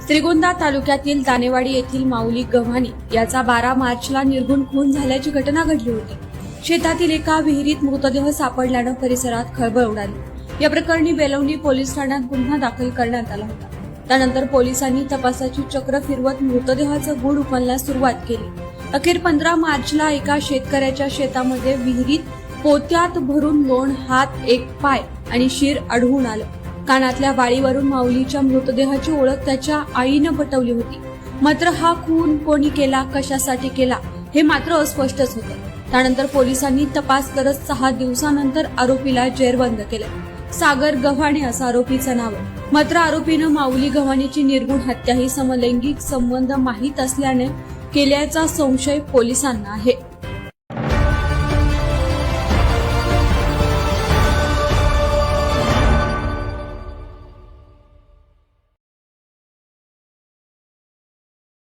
श्रीगोंदा तालुक्यातील दानेवाडी येथील माऊली गव्हाणे याचा 12 मार्चला निर्घुण खून झाल्याची घटना घडली होती। शेतातील एका विहिरीत मृतदेह सापडल्याने परिसरात खळबळ उडाली। या प्रकरणी बेलवली पोलीस ठाण्यात गुन्हा दाखल करण्यात आला होता। त्यानंतर पोलिसांनी तपासाची चक्र फिरवत मृतदेहाचं गूढ उकलण्यास सुरुवात केली। अखेर 15 मार्चला एका शेतकऱ्याच्या शेतामध्ये विहिरीत पोत्यात भरून 2 हात, 1 पाय आणि शिर आढळून आलं। कानातल्या वाळीवरून माऊलीच्या मृतदेहाची ओळख त्याच्या आईनं पटवली होती। मात्र हा खून कोणी केला, कशासाठी केला हे मात्र अस्पष्टच होतं। त्यानंतर पोलिसांनी तपास करत 6 दिवसानंतर आरोपीला जेरबंद केलं। सागर गव्हाणे असं आरोपीचं नाव आहे। मात्र आरोपीनं माऊली गव्हाणेची निर्घुण हत्या ही समलैंगिक संबंध माहीत असल्याने केल्याचा संशय पोलिसांना आहे।